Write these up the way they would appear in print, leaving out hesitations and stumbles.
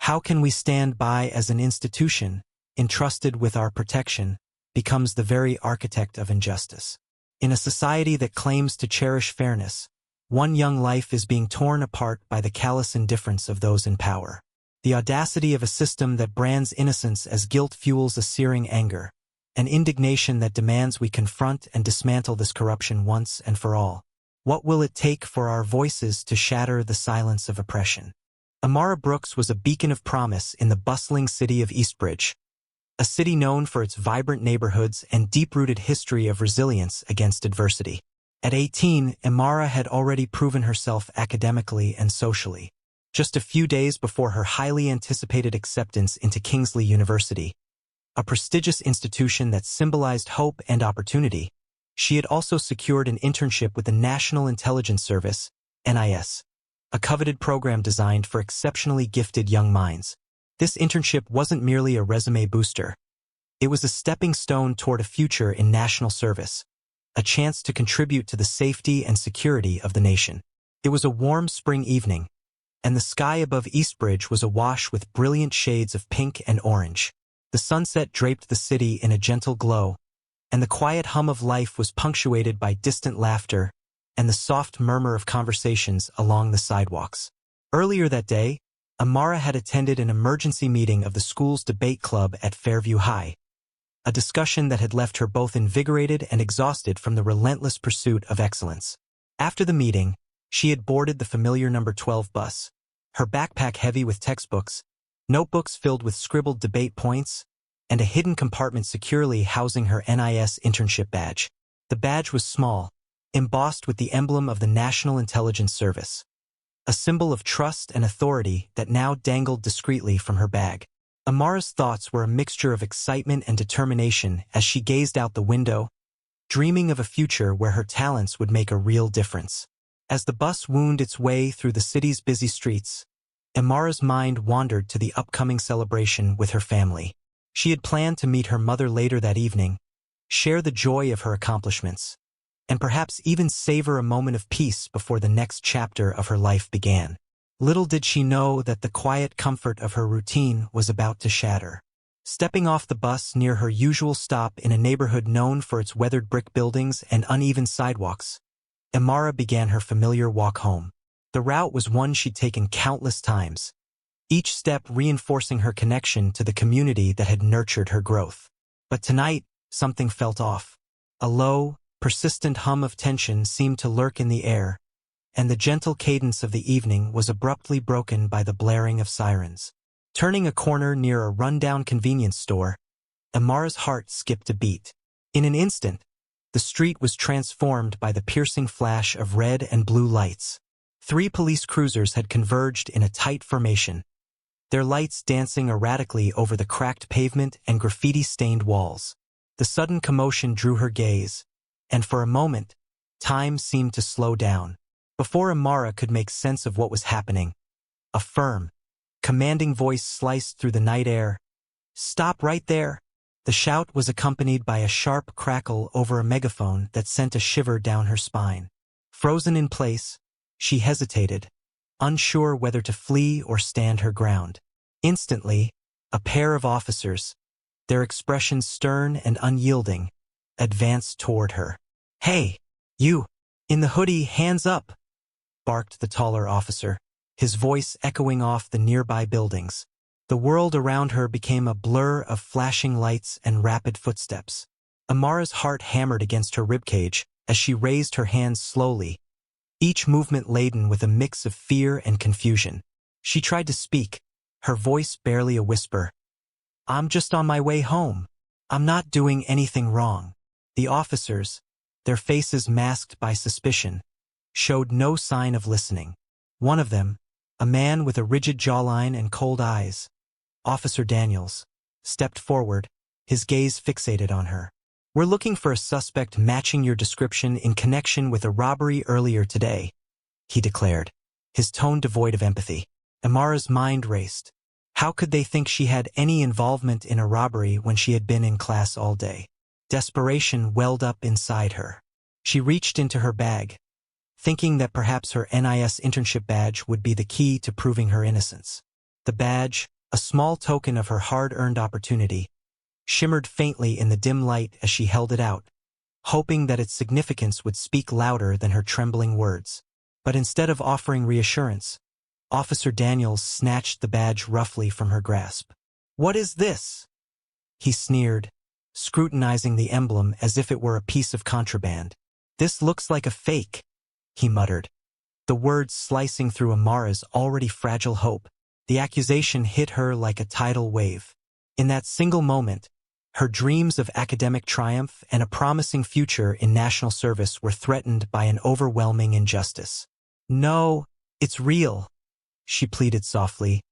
How can we stand by as an institution, entrusted with our protection, becomes the very architect of injustice? In a society that claims to cherish fairness, one young life is being torn apart by the callous indifference of those in power. The audacity of a system that brands innocence as guilt fuels a searing anger, an indignation that demands we confront and dismantle this corruption once and for all. What will it take for our voices to shatter the silence of oppression? Imara Brooks was a beacon of promise in the bustling city of Eastbridge, a city known for its vibrant neighborhoods and deep-rooted history of resilience against adversity. At 18, Imara had already proven herself academically and socially. Just a few days before her highly anticipated acceptance into Kingsley University, a prestigious institution that symbolized hope and opportunity, she had also secured an internship with the National Intelligence Service, NIS, a coveted program designed for exceptionally gifted young minds. This internship wasn't merely a resume booster. It was a stepping stone toward a future in national service, a chance to contribute to the safety and security of the nation. It was a warm spring evening, and the sky above Eastbridge was awash with brilliant shades of pink and orange. The sunset draped the city in a gentle glow, and the quiet hum of life was punctuated by distant laughter and the soft murmur of conversations along the sidewalks. Earlier that day, Imara had attended an emergency meeting of the school's debate club at Fairview High, a discussion that had left her both invigorated and exhausted from the relentless pursuit of excellence. After the meeting, she had boarded the familiar number 12 bus, her backpack heavy with textbooks, notebooks filled with scribbled debate points, and a hidden compartment securely housing her NIS internship badge. The badge was small, embossed with the emblem of the National Intelligence Service, a symbol of trust and authority that now dangled discreetly from her bag. Imara's thoughts were a mixture of excitement and determination as she gazed out the window, dreaming of a future where her talents would make a real difference. As the bus wound its way through the city's busy streets, Imara's mind wandered to the upcoming celebration with her family. She had planned to meet her mother later that evening, share the joy of her accomplishments, and perhaps even savor a moment of peace before the next chapter of her life began. Little did she know that the quiet comfort of her routine was about to shatter. Stepping off the bus near her usual stop in a neighborhood known for its weathered brick buildings and uneven sidewalks, Imara began her familiar walk home. The route was one she'd taken countless times, each step reinforcing her connection to the community that had nurtured her growth. But tonight, something felt off. A low, persistent hum of tension seemed to lurk in the air, and the gentle cadence of the evening was abruptly broken by the blaring of sirens. Turning a corner near a rundown convenience store, Imara's heart skipped a beat. In an instant, the street was transformed by the piercing flash of red and blue lights. 3 police cruisers had converged in a tight formation, their lights dancing erratically over the cracked pavement and graffiti-stained walls. The sudden commotion drew her gaze, and for a moment, time seemed to slow down. Before Imara could make sense of what was happening, a firm, commanding voice sliced through the night air. "Stop right there!" The shout was accompanied by a sharp crackle over a megaphone that sent a shiver down her spine. Frozen in place, she hesitated, unsure whether to flee or stand her ground. Instantly, a pair of officers, their expressions stern and unyielding, advanced toward her. "Hey, you, in the hoodie, hands up!" barked the taller officer, his voice echoing off the nearby buildings. The world around her became a blur of flashing lights and rapid footsteps. Imara's heart hammered against her ribcage as she raised her hands slowly, each movement laden with a mix of fear and confusion. She tried to speak, her voice barely a whisper. "I'm just on my way home. I'm not doing anything wrong." The officers, their faces masked by suspicion, showed no sign of listening. One of them, a man with a rigid jawline and cold eyes, Officer Daniels, stepped forward, his gaze fixated on her. "We're looking for a suspect matching your description in connection with a robbery earlier today," he declared, his tone devoid of empathy. Imara's mind raced. How could they think she had any involvement in a robbery when she had been in class all day? Desperation welled up inside her. She reached into her bag, thinking that perhaps her NIS internship badge would be the key to proving her innocence. The badge, a small token of her hard-earned opportunity, shimmered faintly in the dim light as she held it out, hoping that its significance would speak louder than her trembling words. But instead of offering reassurance, Officer Daniels snatched the badge roughly from her grasp. "What is this?" he sneered, scrutinizing the emblem as if it were a piece of contraband. "This looks like a fake," he muttered, the words slicing through Imara's already fragile hope. The accusation hit her like a tidal wave. In that single moment, her dreams of academic triumph and a promising future in national service were threatened by an overwhelming injustice. "No, it's real," she pleaded softly,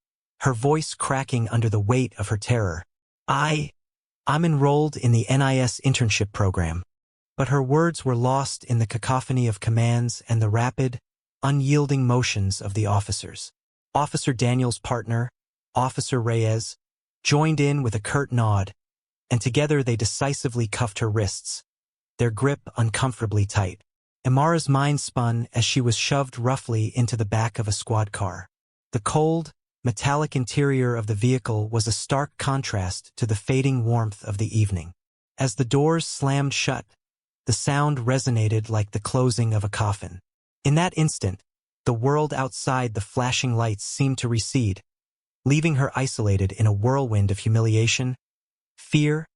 her voice cracking under the weight of her terror. I'm enrolled in the NIS internship program." But her words were lost in the cacophony of commands and the rapid, unyielding motions of the officers. Officer Daniels' partner, Officer Reyes, joined in with a curt nod, and together they decisively cuffed her wrists, their grip uncomfortably tight. Imara's mind spun as she was shoved roughly into the back of a squad car. The cold, metallic interior of the vehicle was a stark contrast to the fading warmth of the evening. As the doors slammed shut, the sound resonated like the closing of a coffin. In that instant, the world outside the flashing lights seemed to recede, leaving her isolated in a whirlwind of humiliation, fear,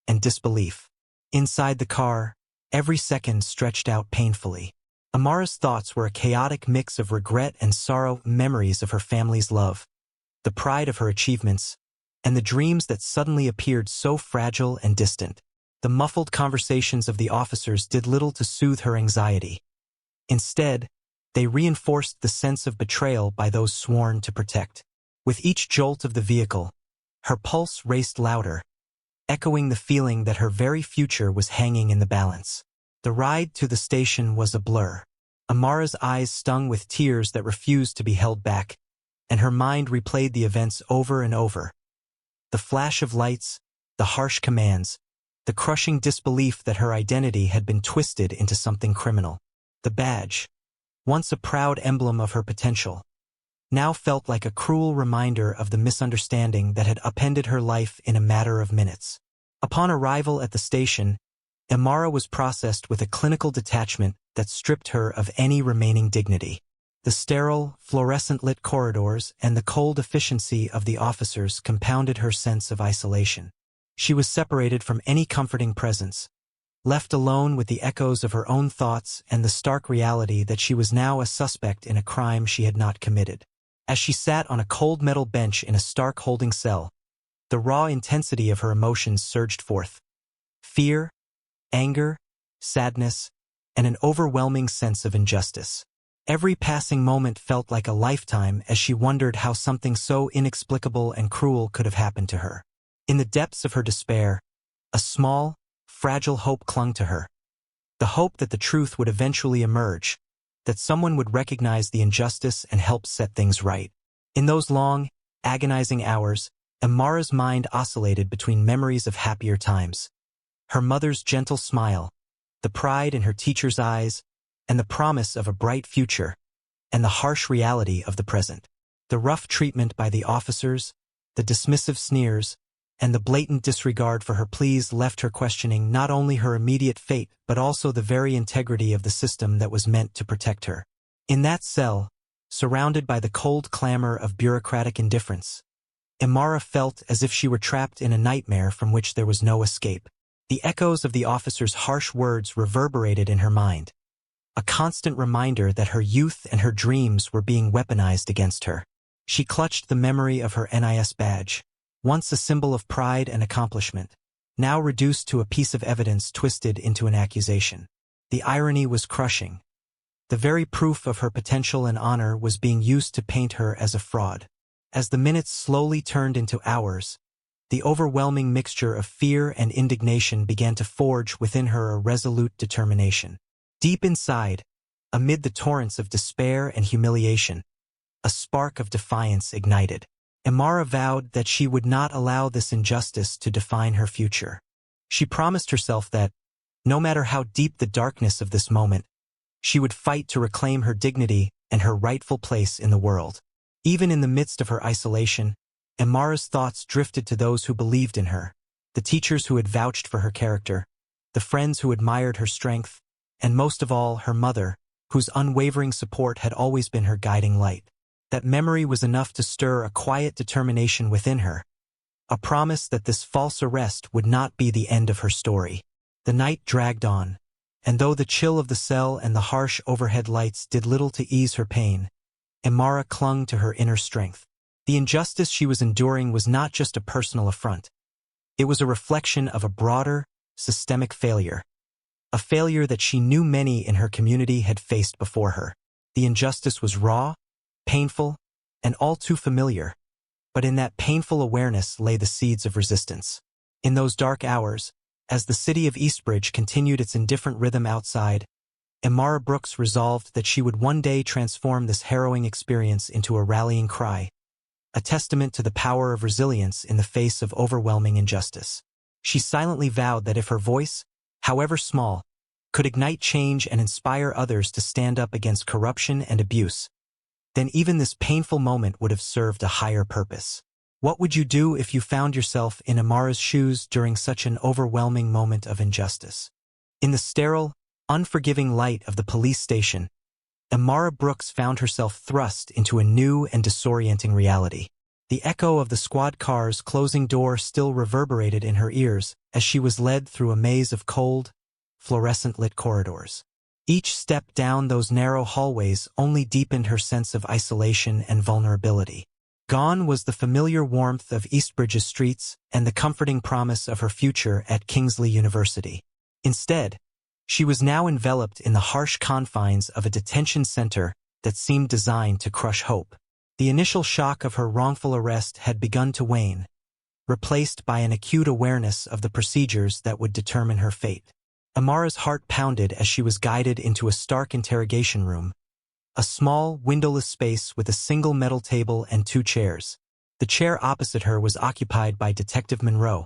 and disbelief. Inside the car, every second stretched out painfully. Imara's thoughts were a chaotic mix of regret and sorrow, memories of her family's love, the pride of her achievements, and the dreams that suddenly appeared so fragile and distant. The muffled conversations of the officers did little to soothe her anxiety. Instead, they reinforced the sense of betrayal by those sworn to protect. With each jolt of the vehicle, her pulse raced louder, echoing the feeling that her very future was hanging in the balance. The ride to the station was a blur. Imara's eyes stung with tears that refused to be held back, and her mind replayed the events over and over. The flash of lights, the harsh commands, the crushing disbelief that her identity had been twisted into something criminal. The badge, once a proud emblem of her potential, now felt like a cruel reminder of the misunderstanding that had upended her life in a matter of minutes. Upon arrival at the station, Imara was processed with a clinical detachment that stripped her of any remaining dignity. The sterile, fluorescent-lit corridors and the cold efficiency of the officers compounded her sense of isolation. She was separated from any comforting presence, left alone with the echoes of her own thoughts and the stark reality that she was now a suspect in a crime she had not committed. As she sat on a cold metal bench in a stark holding cell, the raw intensity of her emotions surged forth. Fear, anger, sadness, and an overwhelming sense of injustice. Every passing moment felt like a lifetime as she wondered how something so inexplicable and cruel could have happened to her. In the depths of her despair, a small, fragile hope clung to her. The hope that the truth would eventually emerge, that someone would recognize the injustice and help set things right. In those long, agonizing hours, Imara's mind oscillated between memories of happier times. Her mother's gentle smile, the pride in her teacher's eyes, and the promise of a bright future, and the harsh reality of the present. The rough treatment by the officers, the dismissive sneers, and the blatant disregard for her pleas left her questioning not only her immediate fate but also the very integrity of the system that was meant to protect her. In that cell, surrounded by the cold clamor of bureaucratic indifference, Imara felt as if she were trapped in a nightmare from which there was no escape. The echoes of the officer's harsh words reverberated in her mind, a constant reminder that her youth and her dreams were being weaponized against her. She clutched the memory of her NIS badge, once a symbol of pride and accomplishment, now reduced to a piece of evidence twisted into an accusation. The irony was crushing. The very proof of her potential and honor was being used to paint her as a fraud. As the minutes slowly turned into hours, the overwhelming mixture of fear and indignation began to forge within her a resolute determination. Deep inside, amid the torrents of despair and humiliation, a spark of defiance ignited. Imara vowed that she would not allow this injustice to define her future. She promised herself that, no matter how deep the darkness of this moment, she would fight to reclaim her dignity and her rightful place in the world. Even in the midst of her isolation, Imara's thoughts drifted to those who believed in her, the teachers who had vouched for her character, the friends who admired her strength, and most of all, her mother, whose unwavering support had always been her guiding light. That memory was enough to stir a quiet determination within her, a promise that this false arrest would not be the end of her story. The night dragged on, and though the chill of the cell and the harsh overhead lights did little to ease her pain, Imara clung to her inner strength. The injustice she was enduring was not just a personal affront. It was a reflection of a broader, systemic failure. A failure that she knew many in her community had faced before her. The injustice was raw, painful, and all too familiar. But in that painful awareness lay the seeds of resistance. In those dark hours, as the city of Eastbridge continued its indifferent rhythm outside, Imara Brooks resolved that she would one day transform this harrowing experience into a rallying cry, a testament to the power of resilience in the face of overwhelming injustice. She silently vowed that if her voice, however small, could ignite change and inspire others to stand up against corruption and abuse, then even this painful moment would have served a higher purpose. What would you do if you found yourself in Imara's shoes during such an overwhelming moment of injustice? In the sterile, unforgiving light of the police station, Imara Brooks found herself thrust into a new and disorienting reality. The echo of the squad car's closing door still reverberated in her ears as she was led through a maze of cold, fluorescent-lit corridors. Each step down those narrow hallways only deepened her sense of isolation and vulnerability. Gone was the familiar warmth of Eastbridge's streets and the comforting promise of her future at Kingsley University. Instead, she was now enveloped in the harsh confines of a detention center that seemed designed to crush hope. The initial shock of her wrongful arrest had begun to wane, replaced by an acute awareness of the procedures that would determine her fate. Imara's heart pounded as she was guided into a stark interrogation room, a small, windowless space with a single metal table and 2 chairs. The chair opposite her was occupied by Detective Monroe,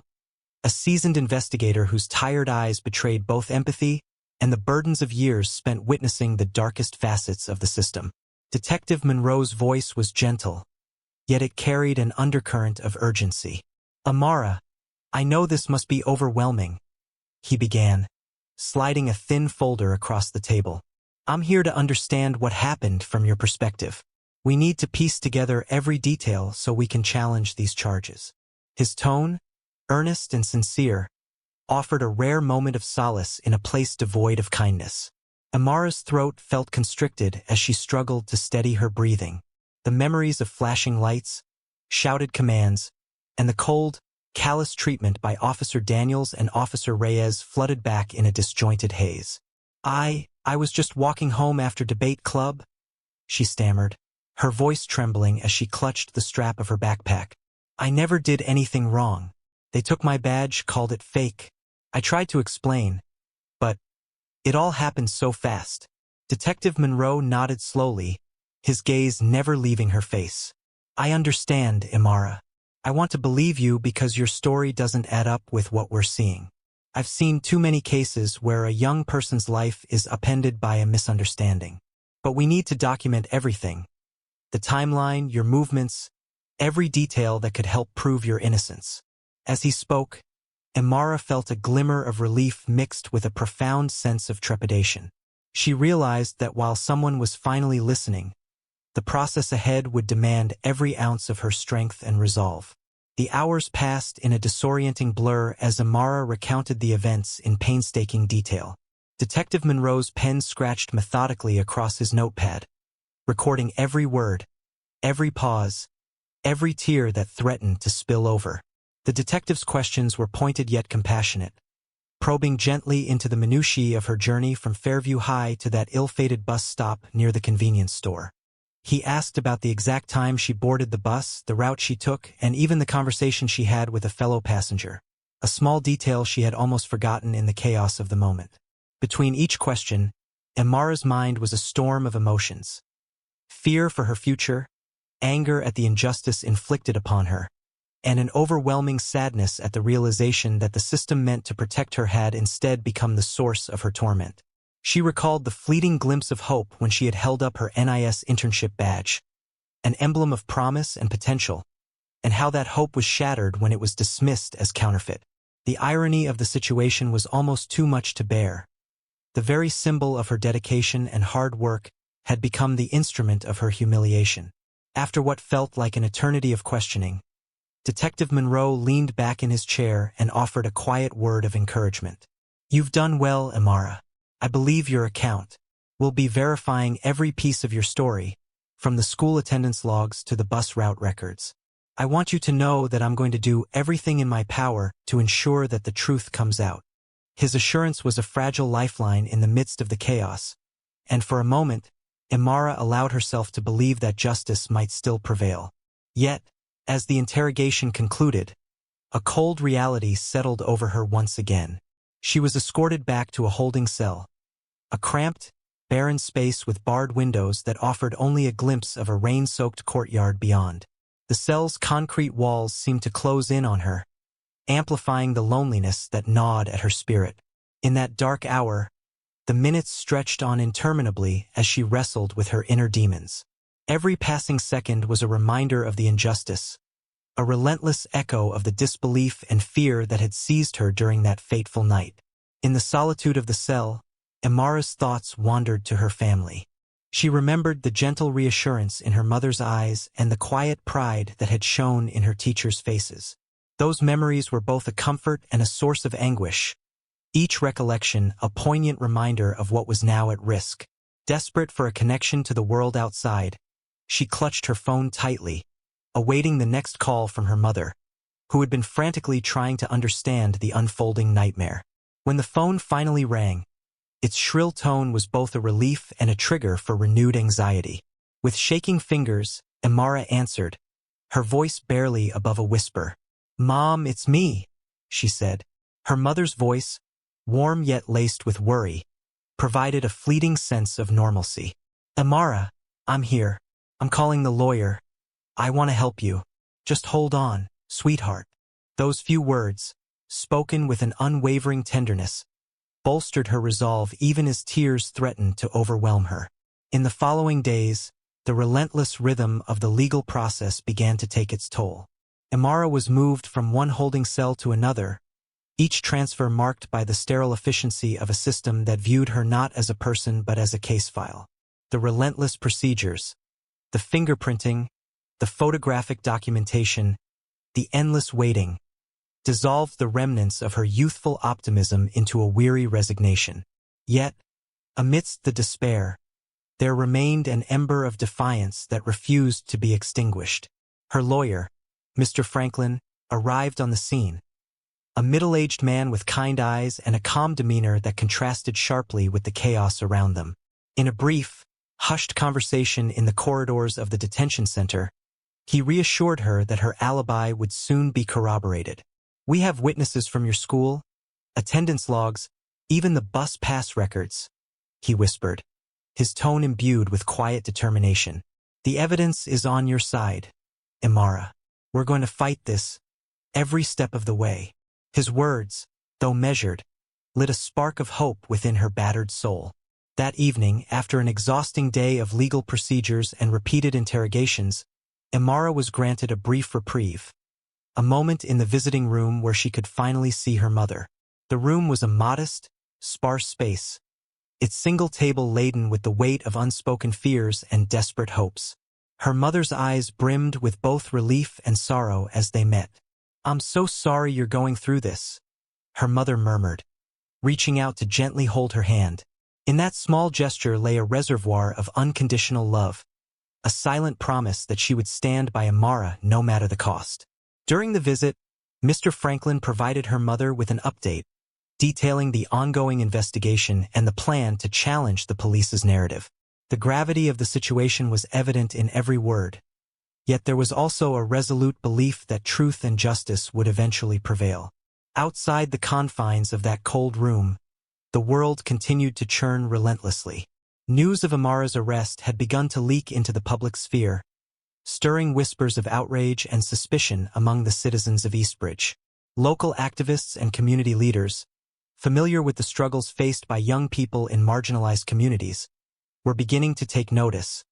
a seasoned investigator whose tired eyes betrayed both empathy and the burdens of years spent witnessing the darkest facets of the system. Detective Monroe's voice was gentle, yet it carried an undercurrent of urgency. "Imara, I know this must be overwhelming," he began, sliding a thin folder across the table. "I'm here to understand what happened from your perspective. We need to piece together every detail so we can challenge these charges." His tone, earnest and sincere, offered a rare moment of solace in a place devoid of kindness. Imara's throat felt constricted as she struggled to steady her breathing. The memories of flashing lights, shouted commands, and the cold, callous treatment by Officer Daniels and Officer Reyes flooded back in a disjointed haze. I was just walking home after debate club," she stammered, her voice trembling as she clutched the strap of her backpack. "I never did anything wrong. They took my badge, called it fake." I tried to explain, but it all happened so fast. Detective Monroe nodded slowly, his gaze never leaving her face. "I understand, Imara. I want to believe you because your story doesn't add up with what we're seeing. I've seen too many cases where a young person's life is upended by a misunderstanding. But we need to document everything. The timeline, your movements, every detail that could help prove your innocence." As he spoke, Imara felt a glimmer of relief mixed with a profound sense of trepidation. She realized that while someone was finally listening, the process ahead would demand every ounce of her strength and resolve. The hours passed in a disorienting blur as Imara recounted the events in painstaking detail. Detective Monroe's pen scratched methodically across his notepad, recording every word, every pause, every tear that threatened to spill over. The detective's questions were pointed yet compassionate, probing gently into the minutiae of her journey from Fairview High to that ill-fated bus stop near the convenience store. He asked about the exact time she boarded the bus, the route she took, and even the conversation she had with a fellow passenger, a small detail she had almost forgotten in the chaos of the moment. Between each question, Imara's mind was a storm of emotions. Fear for her future, anger at the injustice inflicted upon her, and an overwhelming sadness at the realization that the system meant to protect her had instead become the source of her torment. She recalled the fleeting glimpse of hope when she had held up her NIS internship badge, an emblem of promise and potential, and how that hope was shattered when it was dismissed as counterfeit. The irony of the situation was almost too much to bear. The very symbol of her dedication and hard work had become the instrument of her humiliation. After what felt like an eternity of questioning, Detective Monroe leaned back in his chair and offered a quiet word of encouragement. "You've done well, Imara. I believe your account. We'll be verifying every piece of your story, from the school attendance logs to the bus route records. I want you to know that I'm going to do everything in my power to ensure that the truth comes out." His assurance was a fragile lifeline in the midst of the chaos, and for a moment, Imara allowed herself to believe that justice might still prevail. Yet, as the interrogation concluded, a cold reality settled over her once again. She was escorted back to a holding cell, a cramped, barren space with barred windows that offered only a glimpse of a rain-soaked courtyard beyond. The cell's concrete walls seemed to close in on her, amplifying the loneliness that gnawed at her spirit. In that dark hour, the minutes stretched on interminably as she wrestled with her inner demons. Every passing second was a reminder of the injustice, a relentless echo of the disbelief and fear that had seized her during that fateful night. In the solitude of the cell, Imara's thoughts wandered to her family. She remembered the gentle reassurance in her mother's eyes and the quiet pride that had shone in her teachers' faces. Those memories were both a comfort and a source of anguish, each recollection a poignant reminder of what was now at risk. Desperate for a connection to the world outside, she clutched her phone tightly, awaiting the next call from her mother, who had been frantically trying to understand the unfolding nightmare. When the phone finally rang, its shrill tone was both a relief and a trigger for renewed anxiety. With shaking fingers, Imara answered, her voice barely above a whisper. "Mom, it's me," she said. Her mother's voice, warm yet laced with worry, provided a fleeting sense of normalcy. "Imara, I'm here. I'm calling the lawyer. I want to help you. Just hold on, sweetheart." Those few words, spoken with an unwavering tenderness, bolstered her resolve even as tears threatened to overwhelm her. In the following days, the relentless rhythm of the legal process began to take its toll. Imara was moved from one holding cell to another, each transfer marked by the sterile efficiency of a system that viewed her not as a person but as a case file. The relentless procedures, the fingerprinting, the photographic documentation, the endless waiting, dissolved the remnants of her youthful optimism into a weary resignation. Yet, amidst the despair, there remained an ember of defiance that refused to be extinguished. Her lawyer, Mr. Franklin, arrived on the scene, a middle-aged man with kind eyes and a calm demeanor that contrasted sharply with the chaos around them. In a brief, hushed conversation in the corridors of the detention center, he reassured her that her alibi would soon be corroborated. "We have witnesses from your school, attendance logs, even the bus pass records," he whispered, his tone imbued with quiet determination. "The evidence is on your side, Imara. We're going to fight this, every step of the way." His words, though measured, lit a spark of hope within her battered soul. That evening, after an exhausting day of legal procedures and repeated interrogations, Imara was granted a brief reprieve, a moment in the visiting room where she could finally see her mother. The room was a modest, sparse space, its single table laden with the weight of unspoken fears and desperate hopes. Her mother's eyes brimmed with both relief and sorrow as they met. "I'm so sorry you're going through this," her mother murmured, reaching out to gently hold her hand. In that small gesture lay a reservoir of unconditional love, a silent promise that she would stand by Imara no matter the cost. During the visit, Mr. Franklin provided her mother with an update, detailing the ongoing investigation and the plan to challenge the police's narrative. The gravity of the situation was evident in every word, yet there was also a resolute belief that truth and justice would eventually prevail. Outside the confines of that cold room, the world continued to churn relentlessly. News of Imara's arrest had begun to leak into the public sphere, stirring whispers of outrage and suspicion among the citizens of Eastbridge. Local activists and community leaders, familiar with the struggles faced by young people in marginalized communities, were beginning to take notice,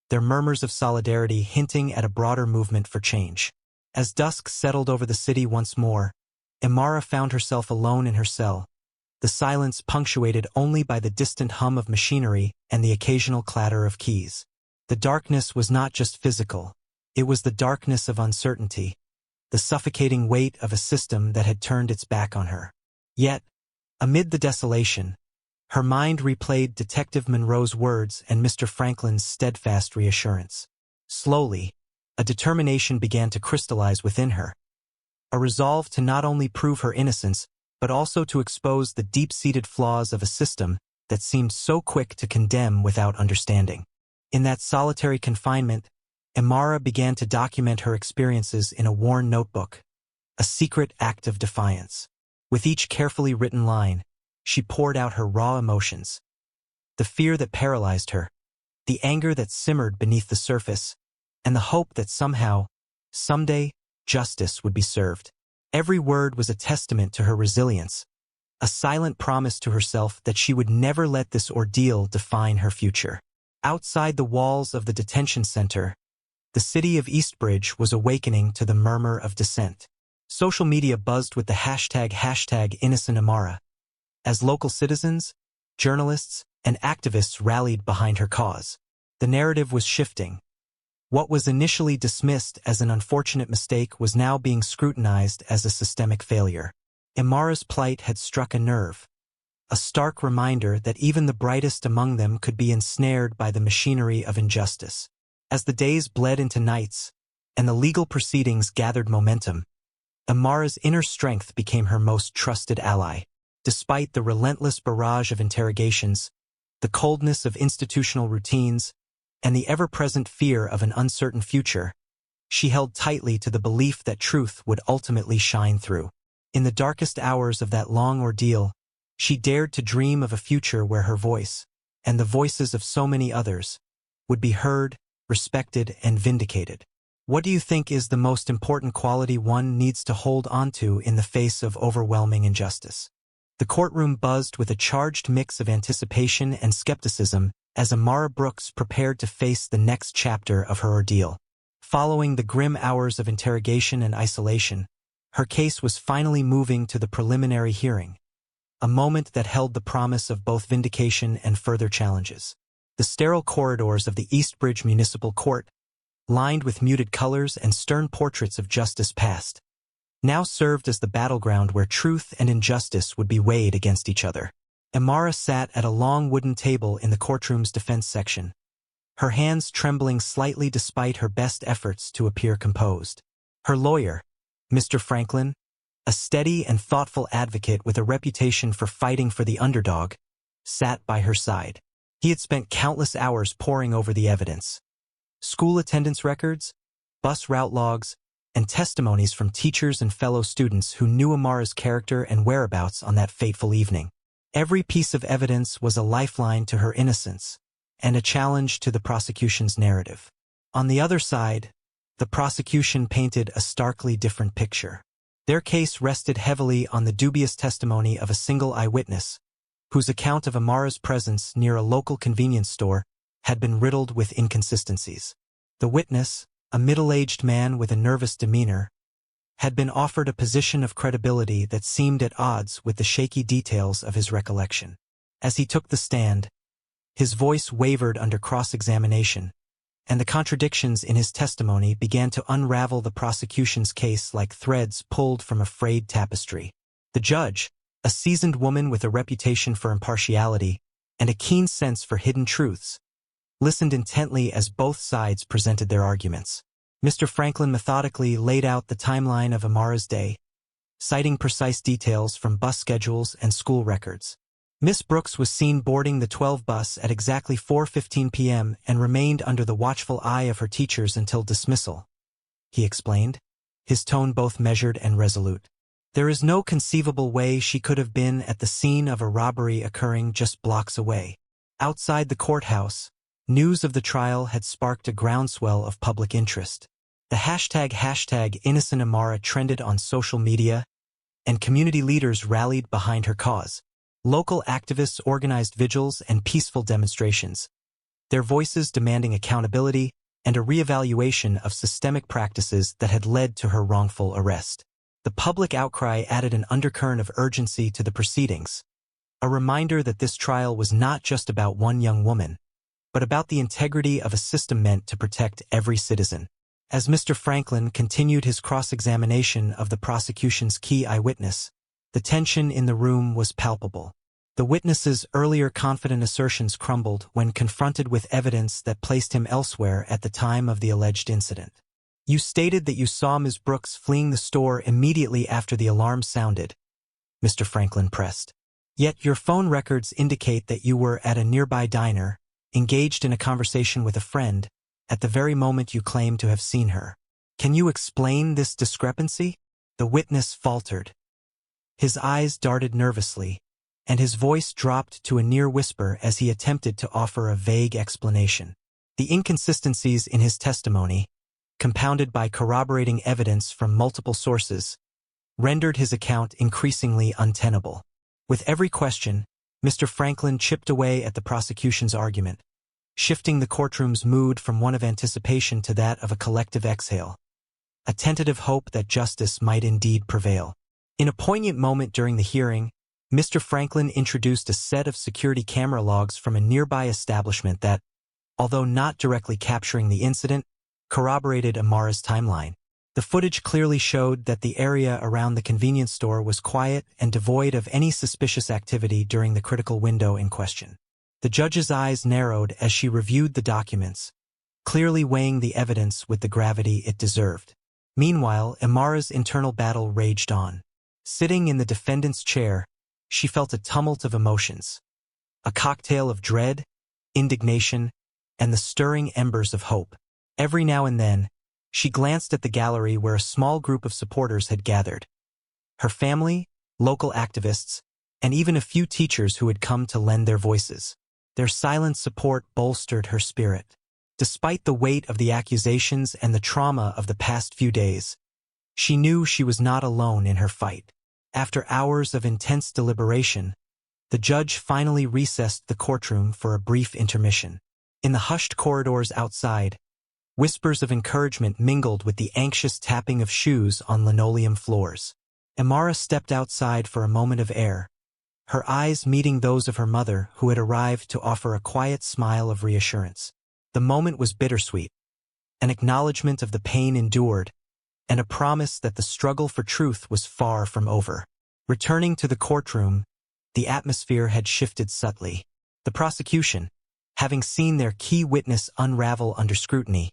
their murmurs of solidarity hinting at a broader movement for change. As dusk settled over the city once more, Imara found herself alone in her cell, the silence punctuated only by the distant hum of machinery and the occasional clatter of keys. The darkness was not just physical, it was the darkness of uncertainty, the suffocating weight of a system that had turned its back on her. Yet, amid the desolation, her mind replayed Detective Monroe's words and Mr. Franklin's steadfast reassurance. Slowly, a determination began to crystallize within her, a resolve to not only prove her innocence, but also to expose the deep-seated flaws of a system that seemed so quick to condemn without understanding. In that solitary confinement, Imara began to document her experiences in a worn notebook, a secret act of defiance. With each carefully written line, she poured out her raw emotions. The fear that paralyzed her, the anger that simmered beneath the surface, and the hope that somehow, someday, justice would be served. Every word was a testament to her resilience, a silent promise to herself that she would never let this ordeal define her future. Outside the walls of the detention center, the city of Eastbridge was awakening to the murmur of dissent. Social media buzzed with the hashtag #InnocentImara. As local citizens, journalists, and activists rallied behind her cause, the narrative was shifting. What was initially dismissed as an unfortunate mistake was now being scrutinized as a systemic failure. Imara's plight had struck a nerve, a stark reminder that even the brightest among them could be ensnared by the machinery of injustice. As the days bled into nights, and the legal proceedings gathered momentum, Imara's inner strength became her most trusted ally. Despite the relentless barrage of interrogations, the coldness of institutional routines, and the ever-present fear of an uncertain future, she held tightly to the belief that truth would ultimately shine through. In the darkest hours of that long ordeal, she dared to dream of a future where her voice, and the voices of so many others, would be heard, respected, and vindicated. What do you think is the most important quality one needs to hold onto in the face of overwhelming injustice? The courtroom buzzed with a charged mix of anticipation and skepticism as Imara Brooks prepared to face the next chapter of her ordeal. Following the grim hours of interrogation and isolation, her case was finally moving to the preliminary hearing, a moment that held the promise of both vindication and further challenges. The sterile corridors of the Eastbridge Municipal Court, lined with muted colors and stern portraits of justice past, now served as the battleground where truth and injustice would be weighed against each other. Imara sat at a long wooden table in the courtroom's defense section, her hands trembling slightly despite her best efforts to appear composed. Her lawyer, Mr. Franklin, a steady and thoughtful advocate with a reputation for fighting for the underdog, sat by her side. He had spent countless hours poring over the evidence. School attendance records, bus route logs, and testimonies from teachers and fellow students who knew Imara's character and whereabouts on that fateful evening. Every piece of evidence was a lifeline to her innocence, and a challenge to the prosecution's narrative. On the other side, the prosecution painted a starkly different picture. Their case rested heavily on the dubious testimony of a single eyewitness, whose account of Imara's presence near a local convenience store had been riddled with inconsistencies. The witness, a middle-aged man with a nervous demeanor, had been offered a position of credibility that seemed at odds with the shaky details of his recollection. As he took the stand, his voice wavered under cross-examination, and the contradictions in his testimony began to unravel the prosecution's case like threads pulled from a frayed tapestry. The judge, a seasoned woman with a reputation for impartiality and a keen sense for hidden truths, listened intently as both sides presented their arguments. Mr. Franklin methodically laid out the timeline of Imara's day, citing precise details from bus schedules and school records. Miss Brooks was seen boarding the 12 bus at exactly 4:15 p.m. and remained under the watchful eye of her teachers until dismissal, he explained, his tone both measured and resolute. There is no conceivable way she could have been at the scene of a robbery occurring just blocks away. Outside the courthouse, news of the trial had sparked a groundswell of public interest. The hashtag #InnocentImara trended on social media, and community leaders rallied behind her cause. Local activists organized vigils and peaceful demonstrations, their voices demanding accountability and a reevaluation of systemic practices that had led to her wrongful arrest. The public outcry added an undercurrent of urgency to the proceedings, a reminder that this trial was not just about one young woman, but about the integrity of a system meant to protect every citizen. As Mr. Franklin continued his cross-examination of the prosecution's key eyewitness, the tension in the room was palpable. The witness's earlier confident assertions crumbled when confronted with evidence that placed him elsewhere at the time of the alleged incident. "You stated that you saw Ms. Brooks fleeing the store immediately after the alarm sounded," Mr. Franklin pressed. "Yet your phone records indicate that you were at a nearby diner, engaged in a conversation with a friend, at the very moment you claim to have seen her. Can you explain this discrepancy?" The witness faltered. His eyes darted nervously, and his voice dropped to a near whisper as he attempted to offer a vague explanation. The inconsistencies in his testimony, compounded by corroborating evidence from multiple sources, rendered his account increasingly untenable. With every question, Mr. Franklin chipped away at the prosecution's argument, shifting the courtroom's mood from one of anticipation to that of a collective exhale, a tentative hope that justice might indeed prevail. In a poignant moment during the hearing, Mr. Franklin introduced a set of security camera logs from a nearby establishment that, although not directly capturing the incident, corroborated Imara's timeline. The footage clearly showed that the area around the convenience store was quiet and devoid of any suspicious activity during the critical window in question. The judge's eyes narrowed as she reviewed the documents, clearly weighing the evidence with the gravity it deserved. Meanwhile, Imara's internal battle raged on. Sitting in the defendant's chair, she felt a tumult of emotions, a cocktail of dread, indignation, and the stirring embers of hope. Every now and then, she glanced at the gallery where a small group of supporters had gathered. Her family, local activists, and even a few teachers who had come to lend their voices. Their silent support bolstered her spirit. Despite the weight of the accusations and the trauma of the past few days, she knew she was not alone in her fight. After hours of intense deliberation, the judge finally recessed the courtroom for a brief intermission. In the hushed corridors outside, whispers of encouragement mingled with the anxious tapping of shoes on linoleum floors. Imara stepped outside for a moment of air, her eyes meeting those of her mother, who had arrived to offer a quiet smile of reassurance. The moment was bittersweet, an acknowledgement of the pain endured, and a promise that the struggle for truth was far from over. Returning to the courtroom, the atmosphere had shifted subtly. The prosecution, having seen their key witness unravel under scrutiny,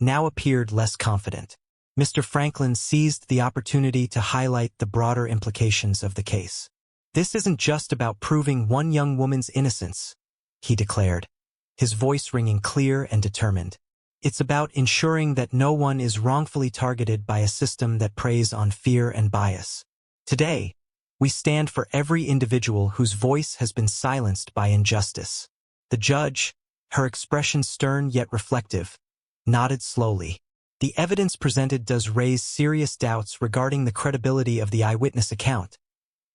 now appeared less confident. Mr. Franklin seized the opportunity to highlight the broader implications of the case. "This isn't just about proving one young woman's innocence," he declared, his voice ringing clear and determined. "It's about ensuring that no one is wrongfully targeted by a system that preys on fear and bias. Today, we stand for every individual whose voice has been silenced by injustice." The judge, her expression stern yet reflective, nodded slowly. "The evidence presented does raise serious doubts regarding the credibility of the eyewitness account,"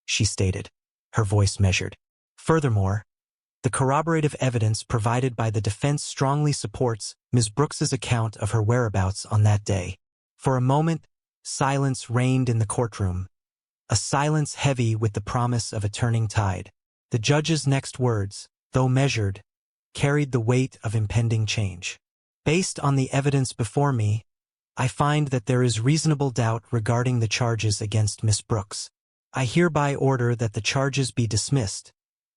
she stated, her voice measured. "Furthermore, the corroborative evidence provided by the defense strongly supports Ms. Brooks's account of her whereabouts on that day." For a moment, silence reigned in the courtroom, a silence heavy with the promise of a turning tide. The judge's next words, though measured, carried the weight of impending change. "Based on the evidence before me, I find that there is reasonable doubt regarding the charges against Miss Brooks. I hereby order that the charges be dismissed,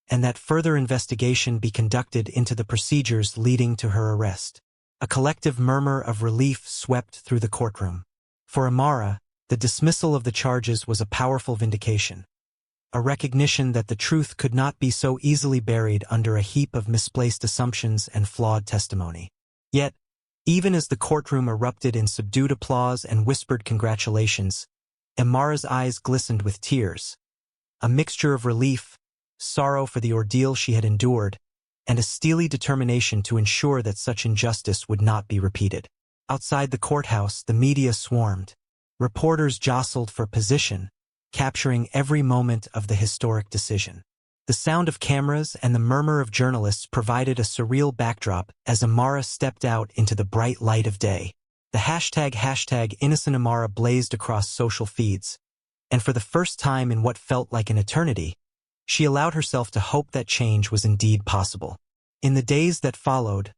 and that further investigation be conducted into the procedures leading to her arrest." A collective murmur of relief swept through the courtroom. For Imara, the dismissal of the charges was a powerful vindication, a recognition that the truth could not be so easily buried under a heap of misplaced assumptions and flawed testimony. Yet, even as the courtroom erupted in subdued applause and whispered congratulations, Imara's eyes glistened with tears, a mixture of relief, sorrow for the ordeal she had endured, and a steely determination to ensure that such injustice would not be repeated. Outside the courthouse, the media swarmed. Reporters jostled for position, capturing every moment of the historic decision. The sound of cameras and the murmur of journalists provided a surreal backdrop as Imara stepped out into the bright light of day. The hashtag Innocent Imara blazed across social feeds, and for the first time in what felt like an eternity, she allowed herself to hope that change was indeed possible. In the days that followed,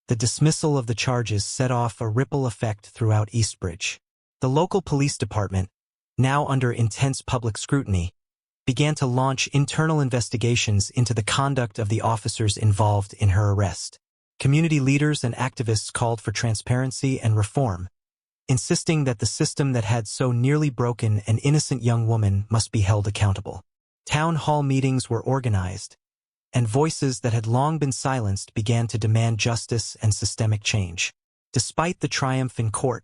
the dismissal of the charges set off a ripple effect throughout Eastbridge. The local police department, now under intense public scrutiny, began to launch internal investigations into the conduct of the officers involved in her arrest. Community leaders and activists called for transparency and reform, insisting that the system that had so nearly broken an innocent young woman must be held accountable. Town hall meetings were organized, and voices that had long been silenced began to demand justice and systemic change. Despite the triumph in court,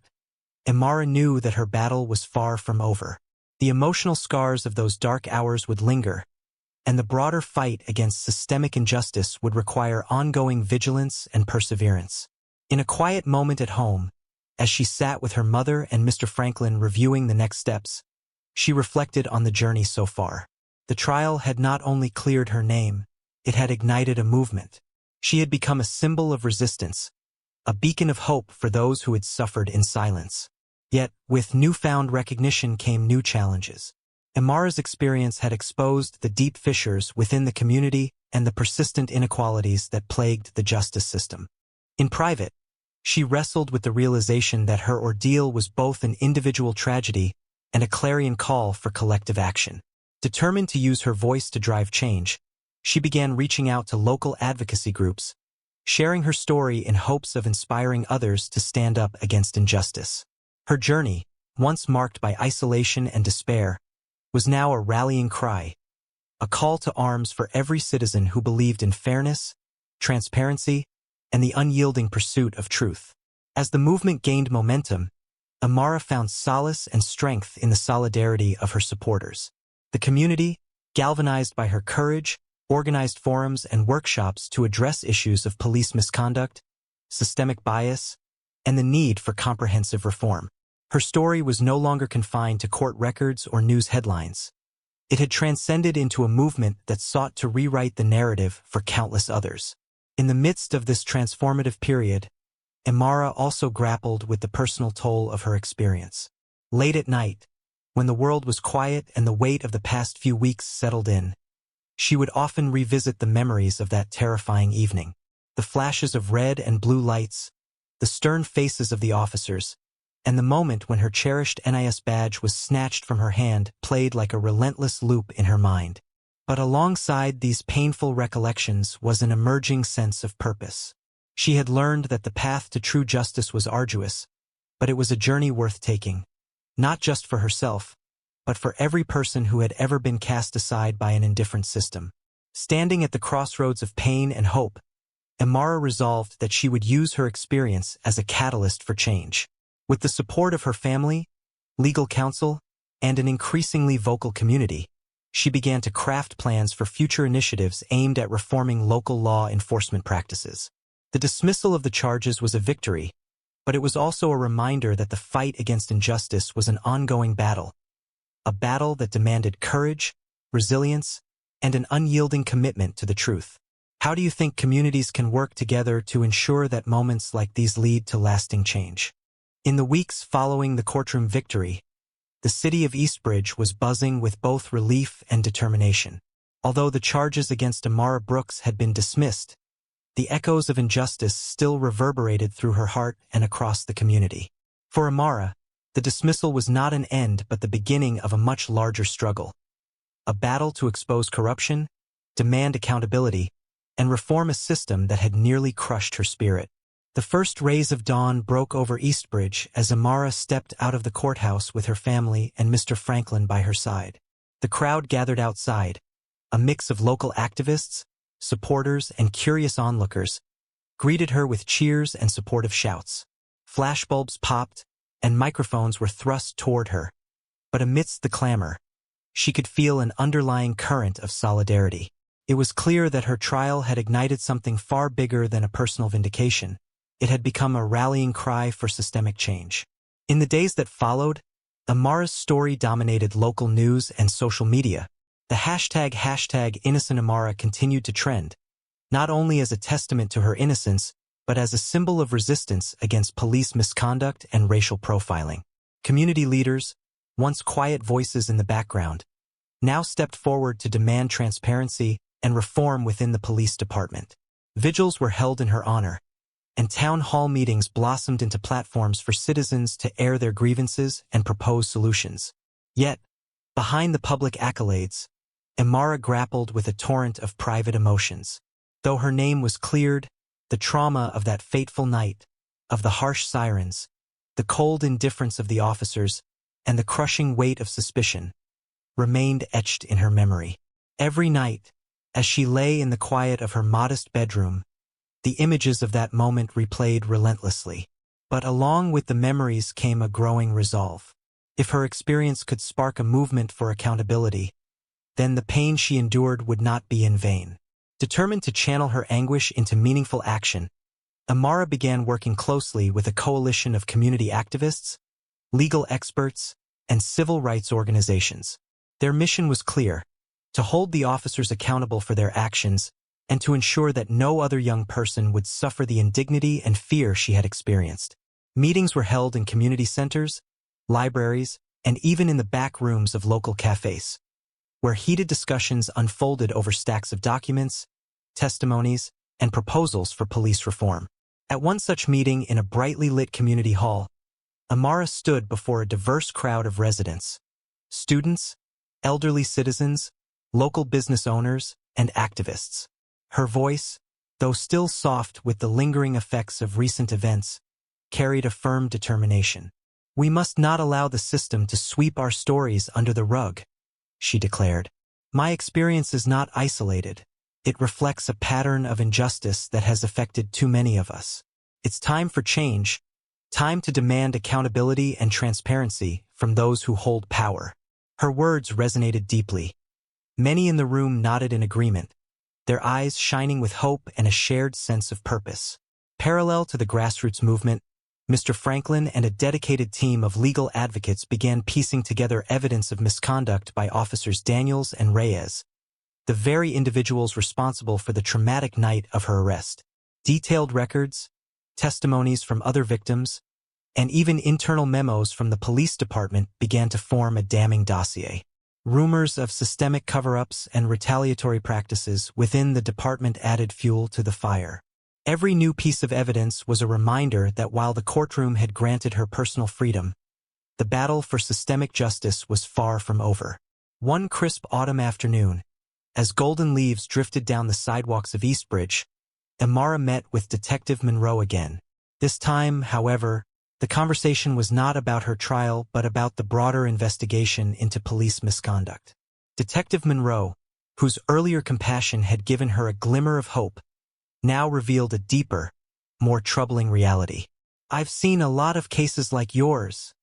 Imara knew that her battle was far from over. The emotional scars of those dark hours would linger, and the broader fight against systemic injustice would require ongoing vigilance and perseverance. In a quiet moment at home, as she sat with her mother and Mr. Franklin reviewing the next steps, she reflected on the journey so far. The trial had not only cleared her name, it had ignited a movement. She had become a symbol of resistance, a beacon of hope for those who had suffered in silence. Yet, with newfound recognition came new challenges. Imara's experience had exposed the deep fissures within the community and the persistent inequalities that plagued the justice system. In private, she wrestled with the realization that her ordeal was both an individual tragedy and a clarion call for collective action. Determined to use her voice to drive change, she began reaching out to local advocacy groups, sharing her story in hopes of inspiring others to stand up against injustice. Her journey, once marked by isolation and despair, was now a rallying cry, a call to arms for every citizen who believed in fairness, transparency, and the unyielding pursuit of truth. As the movement gained momentum, Imara found solace and strength in the solidarity of her supporters. The community, galvanized by her courage, organized forums and workshops to address issues of police misconduct, systemic bias, and the need for comprehensive reform. Her story was no longer confined to court records or news headlines. It had transcended into a movement that sought to rewrite the narrative for countless others. In the midst of this transformative period, Imara also grappled with the personal toll of her experience. Late at night, when the world was quiet and the weight of the past few weeks settled in, she would often revisit the memories of that terrifying evening. The flashes of red and blue lights, the stern faces of the officers, and the moment when her cherished NIS badge was snatched from her hand played like a relentless loop in her mind. But alongside these painful recollections was an emerging sense of purpose. She had learned that the path to true justice was arduous, but it was a journey worth taking, not just for herself, but for every person who had ever been cast aside by an indifferent system. Standing at the crossroads of pain and hope, Imara resolved that she would use her experience as a catalyst for change. With the support of her family, legal counsel, and an increasingly vocal community, she began to craft plans for future initiatives aimed at reforming local law enforcement practices. The dismissal of the charges was a victory, but it was also a reminder that the fight against injustice was an ongoing battle, a battle that demanded courage, resilience, and an unyielding commitment to the truth. How do you think communities can work together to ensure that moments like these lead to lasting change? In the weeks following the courtroom victory, the city of Eastbridge was buzzing with both relief and determination. Although the charges against Imara Brooks had been dismissed, the echoes of injustice still reverberated through her heart and across the community. For Imara, the dismissal was not an end but the beginning of a much larger struggle. A battle to expose corruption, demand accountability, and reform a system that had nearly crushed her spirit. The first rays of dawn broke over Eastbridge as Imara stepped out of the courthouse with her family and Mr. Franklin by her side. The crowd gathered outside, a mix of local activists, supporters, and curious onlookers, greeted her with cheers and supportive shouts. Flashbulbs popped, and microphones were thrust toward her. But amidst the clamor, she could feel an underlying current of solidarity. It was clear that her trial had ignited something far bigger than a personal vindication. It had become a rallying cry for systemic change. In the days that followed, Imara's story dominated local news and social media, The hashtag innocent Imara continued to trend, not only as a testament to her innocence, but as a symbol of resistance against police misconduct and racial profiling. Community leaders, once quiet voices in the background, now stepped forward to demand transparency and reform within the police department. Vigils were held in her honor, and town hall meetings blossomed into platforms for citizens to air their grievances and propose solutions. Yet, behind the public accolades, Imara grappled with a torrent of private emotions. Though her name was cleared, the trauma of that fateful night, of the harsh sirens, the cold indifference of the officers, and the crushing weight of suspicion, remained etched in her memory. Every night, as she lay in the quiet of her modest bedroom, the images of that moment replayed relentlessly. But along with the memories came a growing resolve. If her experience could spark a movement for accountability, then the pain she endured would not be in vain. Determined to channel her anguish into meaningful action, Imara began working closely with a coalition of community activists, legal experts, and civil rights organizations. Their mission was clear: to hold the officers accountable for their actions and to ensure that no other young person would suffer the indignity and fear she had experienced. Meetings were held in community centers, libraries, and even in the back rooms of local cafes, where heated discussions unfolded over stacks of documents, testimonies, and proposals for police reform. At one such meeting in a brightly lit community hall, Imara stood before a diverse crowd of residents, students, elderly citizens, local business owners, and activists. Her voice, though still soft with the lingering effects of recent events, carried a firm determination. "We must not allow the system to sweep our stories under the rug," she declared. "My experience is not isolated. It reflects a pattern of injustice that has affected too many of us. It's time for change, time to demand accountability and transparency from those who hold power." Her words resonated deeply. Many in the room nodded in agreement, their eyes shining with hope and a shared sense of purpose. Parallel to the grassroots movement, Mr. Franklin and a dedicated team of legal advocates began piecing together evidence of misconduct by Officers Daniels and Reyes, the very individuals responsible for the traumatic night of her arrest. Detailed records, testimonies from other victims, and even internal memos from the police department began to form a damning dossier. Rumors of systemic cover-ups and retaliatory practices within the department added fuel to the fire. Every new piece of evidence was a reminder that while the courtroom had granted her personal freedom, the battle for systemic justice was far from over. One crisp autumn afternoon, as golden leaves drifted down the sidewalks of Eastbridge, Imara met with Detective Monroe again. This time, however, the conversation was not about her trial but about the broader investigation into police misconduct. Detective Monroe, whose earlier compassion had given her a glimmer of hope, now revealed a deeper, more troubling reality. "I've seen a lot of cases like yours,"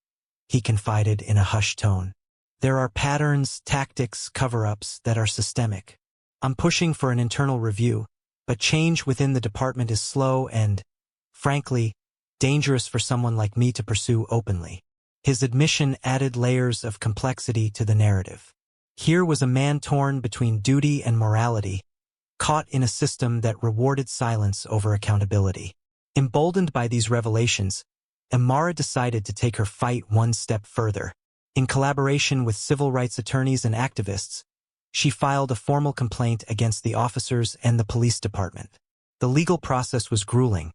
he confided in a hushed tone. "There are patterns, tactics, cover-ups that are systemic. I'm pushing for an internal review, but change within the department is slow and, frankly, dangerous for someone like me to pursue openly." His admission added layers of complexity to the narrative. Here was a man torn between duty and morality, caught in a system that rewarded silence over accountability. Emboldened by these revelations, Imara decided to take her fight one step further. In collaboration with civil rights attorneys and activists, she filed a formal complaint against the officers and the police department. The legal process was grueling,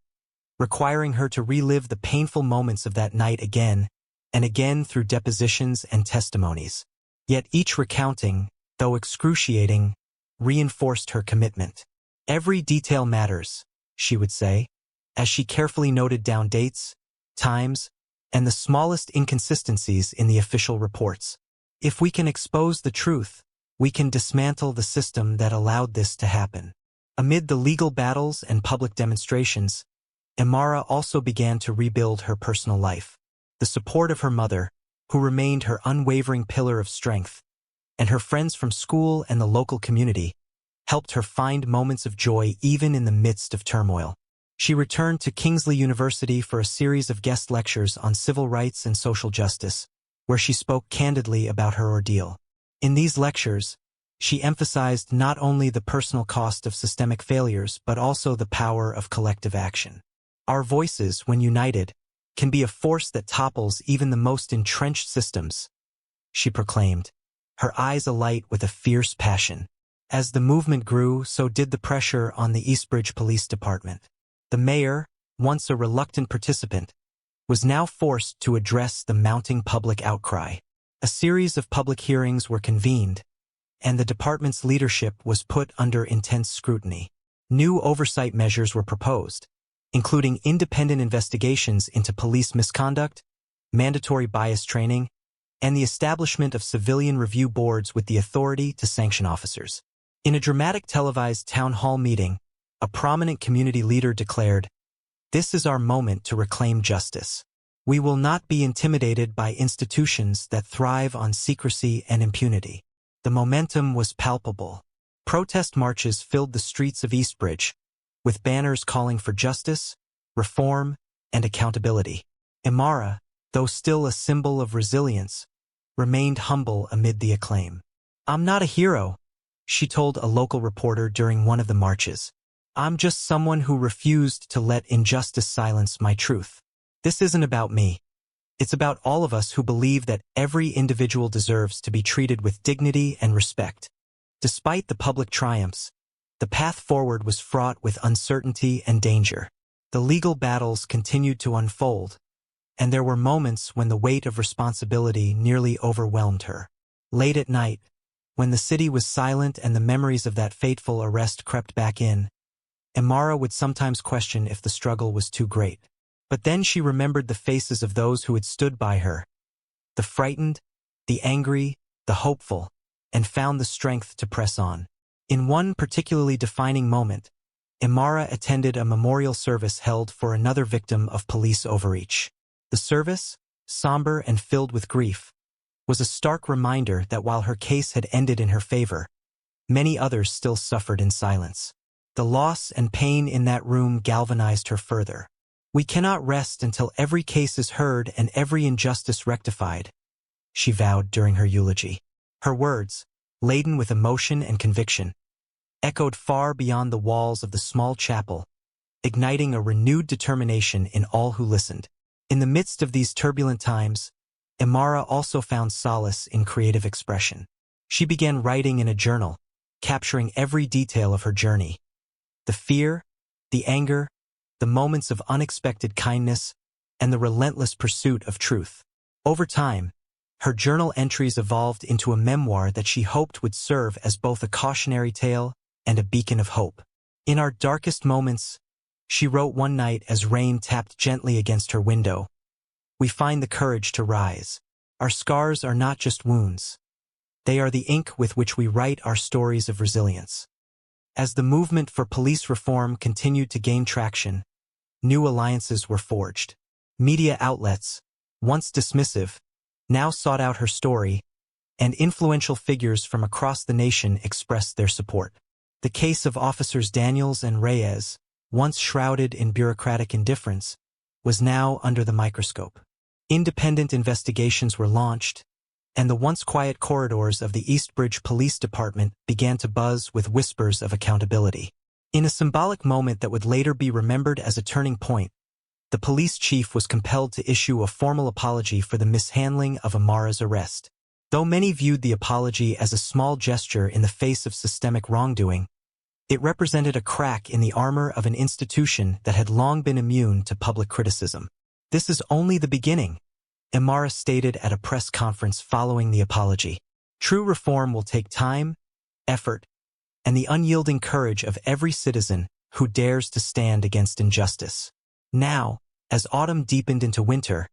requiring her to relive the painful moments of that night again and again through depositions and testimonies. Yet each recounting, though excruciating, reinforced her commitment. "Every detail matters," she would say, as she carefully noted down dates, times, and the smallest inconsistencies in the official reports. "If we can expose the truth, we can dismantle the system that allowed this to happen." Amid the legal battles and public demonstrations, Imara also began to rebuild her personal life. The support of her mother, who remained her unwavering pillar of strength, and her friends from school and the local community, helped her find moments of joy even in the midst of turmoil. She returned to Kingsley University for a series of guest lectures on civil rights and social justice, where she spoke candidly about her ordeal. In these lectures, She emphasized not only the personal cost of systemic failures but also the power of collective action. Our voices, when united, can be a force that topples even the most entrenched systems, she proclaimed, her eyes alight with a fierce passion. As the movement grew, so did the pressure on the Eastbridge Police Department. The mayor, once a reluctant participant, was now forced to address the mounting public outcry. A series of public hearings were convened, and the department's leadership was put under intense scrutiny. New oversight measures were proposed, including independent investigations into police misconduct, mandatory bias training, and the establishment of civilian review boards with the authority to sanction officers. In a dramatic televised town hall meeting, a prominent community leader declared, "This is our moment to reclaim justice. We will not be intimidated by institutions that thrive on secrecy and impunity." The momentum was palpable. Protest marches filled the streets of Eastbridge, with banners calling for justice, reform, and accountability. Imara, though still a symbol of resilience, remained humble amid the acclaim. "I'm not a hero," she told a local reporter during one of the marches. "I'm just someone who refused to let injustice silence my truth. This isn't about me. It's about all of us who believe that every individual deserves to be treated with dignity and respect." Despite the public triumphs, the path forward was fraught with uncertainty and danger. The legal battles continued to unfold, and there were moments when the weight of responsibility nearly overwhelmed her. Late at night, when the city was silent and the memories of that fateful arrest crept back in, Imara would sometimes question if the struggle was too great. But then she remembered the faces of those who had stood by her, the frightened, the angry, the hopeful, and found the strength to press on. In one particularly defining moment, Imara attended a memorial service held for another victim of police overreach. The service, somber and filled with grief, was a stark reminder that while her case had ended in her favor, many others still suffered in silence. The loss and pain in that room galvanized her further. "We cannot rest until every case is heard and every injustice rectified," she vowed during her eulogy. Her words, laden with emotion and conviction, echoed far beyond the walls of the small chapel, igniting a renewed determination in all who listened. In the midst of these turbulent times, Imara also found solace in creative expression. She began writing in a journal, capturing every detail of her journey. The fear, the anger, the moments of unexpected kindness, and the relentless pursuit of truth. Over time, her journal entries evolved into a memoir that she hoped would serve as both a cautionary tale and a beacon of hope. "In our darkest moments," she wrote one night as rain tapped gently against her window, "we find the courage to rise. Our scars are not just wounds. They are the ink with which we write our stories of resilience." As the movement for police reform continued to gain traction, new alliances were forged. Media outlets, once dismissive, now sought out her story, and influential figures from across the nation expressed their support. The case of Officers Daniels and Reyes, once shrouded in bureaucratic indifference, was now under the microscope. Independent investigations were launched, and the once quiet corridors of the Eastbridge Police Department began to buzz with whispers of accountability. In a symbolic moment that would later be remembered as a turning point, the police chief was compelled to issue a formal apology for the mishandling of Imara's arrest. Though many viewed the apology as a small gesture in the face of systemic wrongdoing, it represented a crack in the armor of an institution that had long been immune to public criticism. "This is only the beginning," Imara stated at a press conference following the apology. "True reform will take time, effort, and the unyielding courage of every citizen who dares to stand against injustice." Now, as autumn deepened into winter,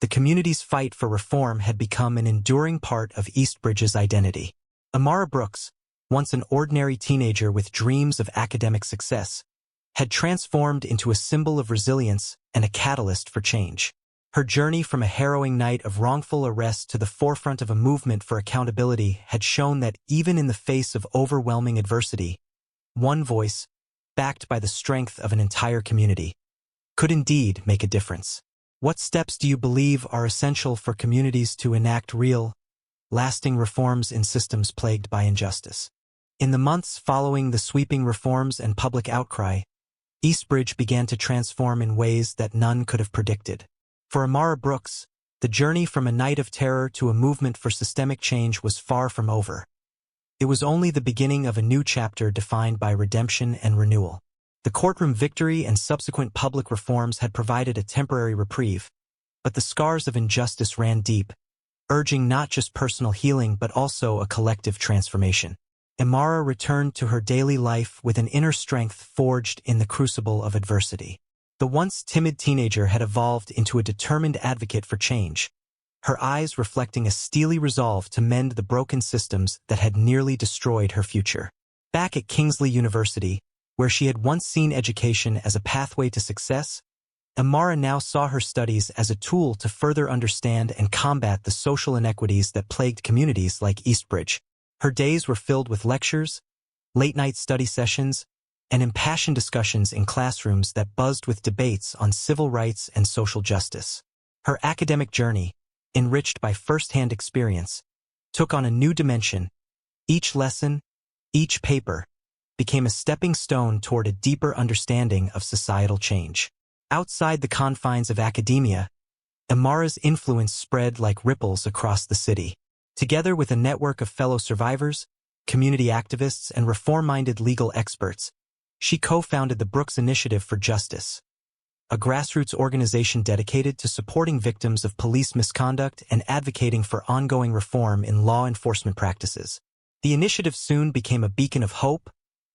the community's fight for reform had become an enduring part of Eastbridge's identity. Imara Brooks, once an ordinary teenager with dreams of academic success, had transformed into a symbol of resilience and a catalyst for change. Her journey from a harrowing night of wrongful arrest to the forefront of a movement for accountability had shown that even in the face of overwhelming adversity, one voice, backed by the strength of an entire community, could indeed make a difference. What steps do you believe are essential for communities to enact real, lasting reforms in systems plagued by injustice. In the months following the sweeping reforms and public outcry, Eastbridge began to transform in ways that none could have predicted. For Imara Brooks, the journey from a night of terror to a movement for systemic change was far from over. It was only the beginning of a new chapter defined by redemption and renewal. The courtroom victory and subsequent public reforms had provided a temporary reprieve, but the scars of injustice ran deep, urging not just personal healing but also a collective transformation. Imara returned to her daily life with an inner strength forged in the crucible of adversity. The once timid teenager had evolved into a determined advocate for change, her eyes reflecting a steely resolve to mend the broken systems that had nearly destroyed her future. Back at Kingsley University, where she had once seen education as a pathway to success, Imara now saw her studies as a tool to further understand and combat the social inequities that plagued communities like Eastbridge. Her days were filled with lectures, late-night study sessions, and impassioned discussions in classrooms that buzzed with debates on civil rights and social justice. Her academic journey, enriched by first-hand experience, took on a new dimension. Each lesson, each paper, became a stepping stone toward a deeper understanding of societal change. Outside the confines of academia, Imara's influence spread like ripples across the city. Together with a network of fellow survivors, community activists, and reform-minded legal experts, she co-founded the Brooks Initiative for Justice, a grassroots organization dedicated to supporting victims of police misconduct and advocating for ongoing reform in law enforcement practices. The initiative soon became a beacon of hope,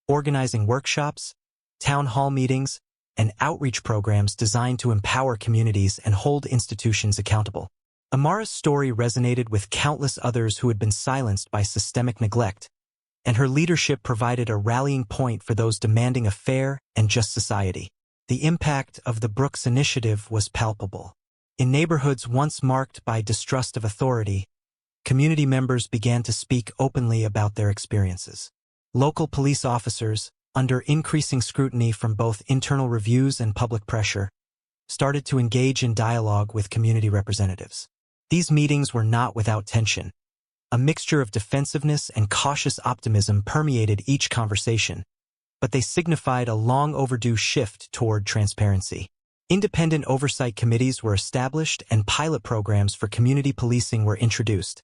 organizing workshops, town hall meetings, and outreach programs designed to empower communities and hold institutions accountable. Imara's story resonated with countless others who had been silenced by systemic neglect, and her leadership provided a rallying point for those demanding a fair and just society. The impact of the Brooks Initiative was palpable. In neighborhoods once marked by distrust of authority, community members began to speak openly about their experiences. Local police officers, under increasing scrutiny from both internal reviews and public pressure, started to engage in dialogue with community representatives. These meetings were not without tension. A mixture of defensiveness and cautious optimism permeated each conversation, but they signified a long-overdue shift toward transparency. Independent oversight committees were established and pilot programs for community policing were introduced,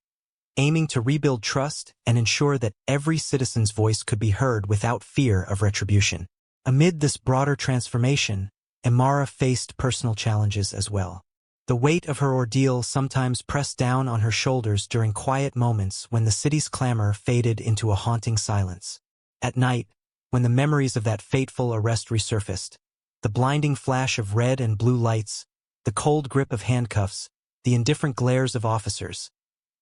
aiming to rebuild trust and ensure that every citizen's voice could be heard without fear of retribution. Amid this broader transformation, Imara faced personal challenges as well. The weight of her ordeal sometimes pressed down on her shoulders during quiet moments when the city's clamor faded into a haunting silence. At night, when the memories of that fateful arrest resurfaced, the blinding flash of red and blue lights, the cold grip of handcuffs, the indifferent glares of officers,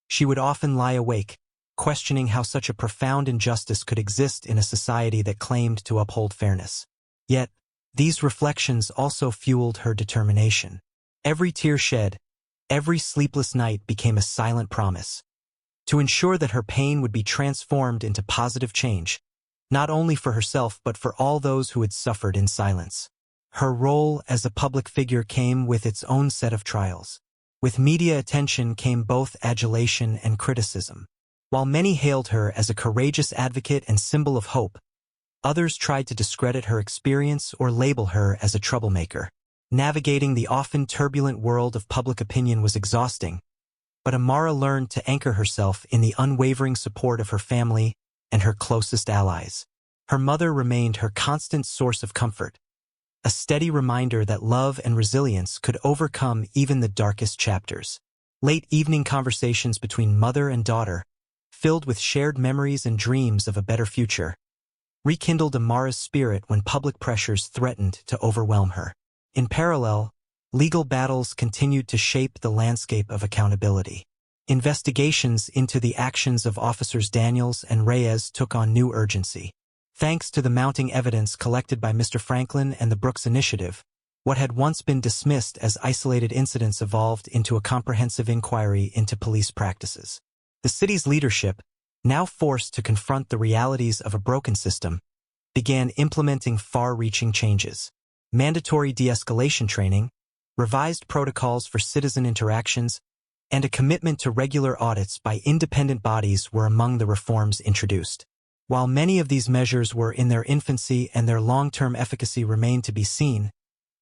she would often lie awake, questioning how such a profound injustice could exist in a society that claimed to uphold fairness. Yet, these reflections also fueled her determination. Every tear shed, every sleepless night became a silent promise to ensure that her pain would be transformed into positive change, not only for herself but for all those who had suffered in silence. Her role as a public figure came with its own set of trials. With media attention came both adulation and criticism. While many hailed her as a courageous advocate and symbol of hope, others tried to discredit her experience or label her as a troublemaker. Navigating the often turbulent world of public opinion was exhausting, but Imara learned to anchor herself in the unwavering support of her family and her closest allies. Her mother remained her constant source of comfort, a steady reminder that love and resilience could overcome even the darkest chapters. Late evening conversations between mother and daughter, filled with shared memories and dreams of a better future, rekindled Imara's spirit when public pressures threatened to overwhelm her. In parallel, legal battles continued to shape the landscape of accountability. Investigations into the actions of Officers Daniels and Reyes took on new urgency. Thanks to the mounting evidence collected by Mr. Franklin and the Brooks Initiative, what had once been dismissed as isolated incidents evolved into a comprehensive inquiry into police practices. The city's leadership, now forced to confront the realities of a broken system, began implementing far-reaching changes. Mandatory de-escalation training, revised protocols for citizen interactions, and a commitment to regular audits by independent bodies were among the reforms introduced. While many of these measures were in their infancy and their long-term efficacy remained to be seen,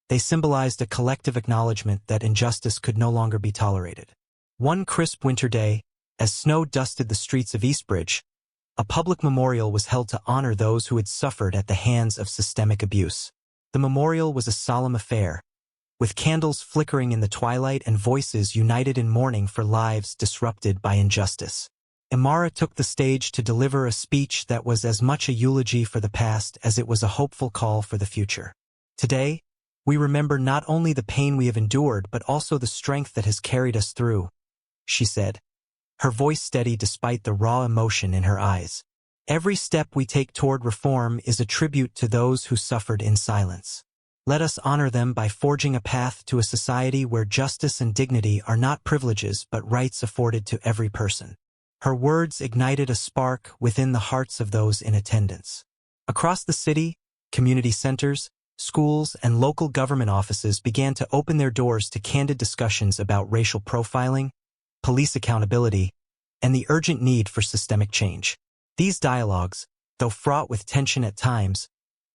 they symbolized a collective acknowledgement that injustice could no longer be tolerated. One crisp winter day, as snow dusted the streets of Eastbridge, a public memorial was held to honor those who had suffered at the hands of systemic abuse. The memorial was a solemn affair, with candles flickering in the twilight and voices united in mourning for lives disrupted by injustice. Imara took the stage to deliver a speech that was as much a eulogy for the past as it was a hopeful call for the future. Today, we remember not only the pain we have endured but also the strength that has carried us through, she said, her voice steady despite the raw emotion in her eyes. Every step we take toward reform is a tribute to those who suffered in silence. Let us honor them by forging a path to a society where justice and dignity are not privileges but rights afforded to every person. Her words ignited a spark within the hearts of those in attendance. Across the city, community centers, schools, and local government offices began to open their doors to candid discussions about racial profiling, police accountability, and the urgent need for systemic change. These dialogues, though fraught with tension at times,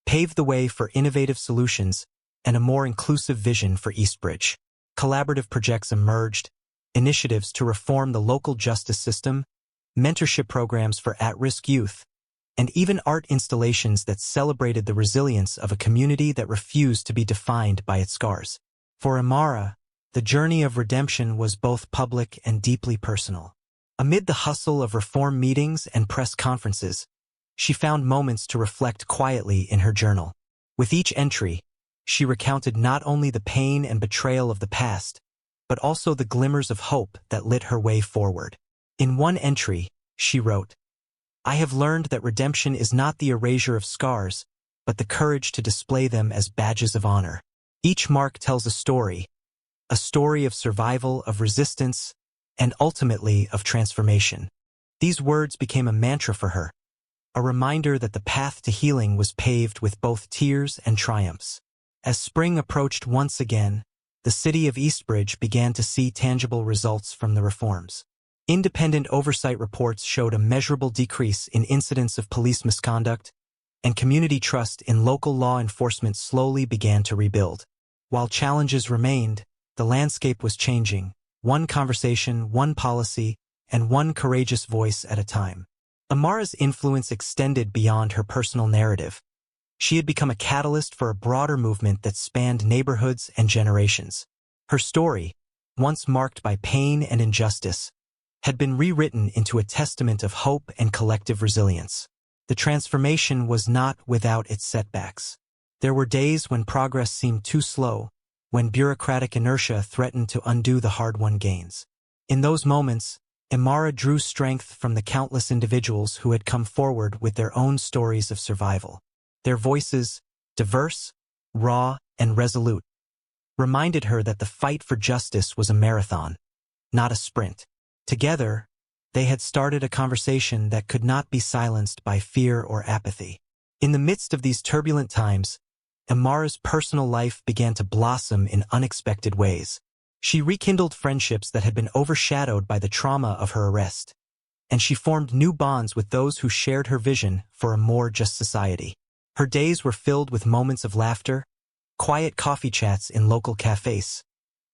paved the way for innovative solutions and a more inclusive vision for Eastbridge. Collaborative projects emerged, initiatives to reform the local justice system, mentorship programs for at-risk youth, and even art installations that celebrated the resilience of a community that refused to be defined by its scars. For Imara, the journey of redemption was both public and deeply personal. Amid the hustle of reform meetings and press conferences, she found moments to reflect quietly in her journal. With each entry, she recounted not only the pain and betrayal of the past, but also the glimmers of hope that lit her way forward. In one entry, she wrote, "I have learned that redemption is not the erasure of scars, but the courage to display them as badges of honor. Each mark tells a story of survival, of resistance, and ultimately of transformation." These words became a mantra for her, a reminder that the path to healing was paved with both tears and triumphs. As spring approached once again, the city of Eastbridge began to see tangible results from the reforms. Independent oversight reports showed a measurable decrease in incidents of police misconduct, and community trust in local law enforcement slowly began to rebuild. While challenges remained, the landscape was changing, one conversation, one policy, and one courageous voice at a time. Imara's influence extended beyond her personal narrative. She had become a catalyst for a broader movement that spanned neighborhoods and generations. Her story, once marked by pain and injustice, had been rewritten into a testament of hope and collective resilience. The transformation was not without its setbacks. There were days when progress seemed too slow, when bureaucratic inertia threatened to undo the hard-won gains. In those moments, Imara drew strength from the countless individuals who had come forward with their own stories of survival. Their voices, diverse, raw, and resolute, reminded her that the fight for justice was a marathon, not a sprint. Together, they had started a conversation that could not be silenced by fear or apathy. In the midst of these turbulent times, Imara's personal life began to blossom in unexpected ways. She rekindled friendships that had been overshadowed by the trauma of her arrest, and she formed new bonds with those who shared her vision for a more just society. Her days were filled with moments of laughter, quiet coffee chats in local cafes,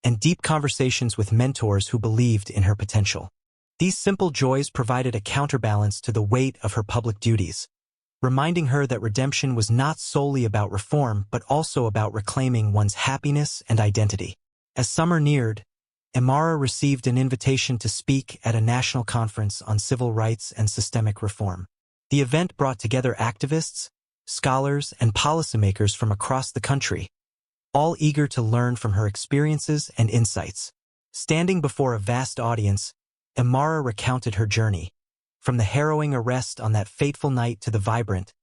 and deep conversations with mentors who believed in her potential. These simple joys provided a counterbalance to the weight of her public duties, reminding her that redemption was not solely about reform but also about reclaiming one's happiness and identity. As summer neared, Imara received an invitation to speak at a national conference on civil rights and systemic reform. The event brought together activists, scholars, and policymakers from across the country, all eager to learn from her experiences and insights. Standing before a vast audience, Imara recounted her journey, from the harrowing arrest on that fateful night to the vibrant,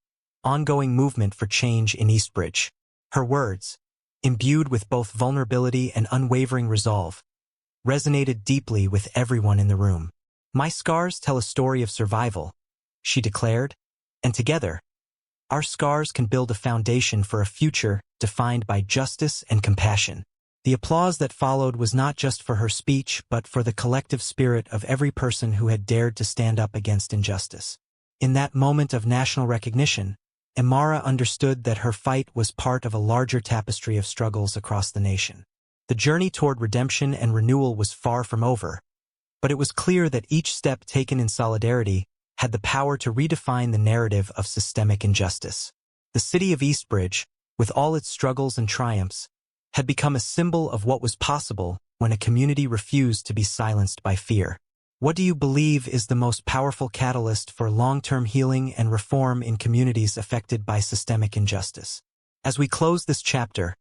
ongoing movement for change in Eastbridge. Her words, imbued with both vulnerability and unwavering resolve, resonated deeply with everyone in the room. "My scars tell a story of survival," she declared, "and together, our scars can build a foundation for a future defined by justice and compassion." The applause that followed was not just for her speech, but for the collective spirit of every person who had dared to stand up against injustice. In that moment of national recognition, Imara understood that her fight was part of a larger tapestry of struggles across the nation. The journey toward redemption and renewal was far from over, but it was clear that each step taken in solidarity had the power to redefine the narrative of systemic injustice. The city of Eastbridge, with all its struggles and triumphs, had become a symbol of what was possible when a community refused to be silenced by fear. What do you believe is the most powerful catalyst for long-term healing and reform in communities affected by systemic injustice? As we close this chapter,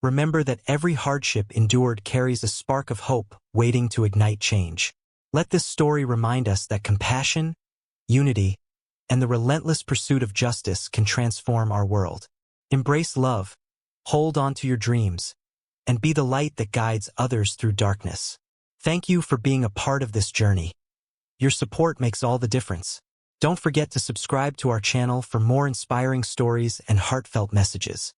remember that every hardship endured carries a spark of hope waiting to ignite change. Let this story remind us that compassion, unity, and the relentless pursuit of justice can transform our world. Embrace love, hold on to your dreams, and be the light that guides others through darkness. Thank you for being a part of this journey. Your support makes all the difference. Don't forget to subscribe to our channel for more inspiring stories and heartfelt messages.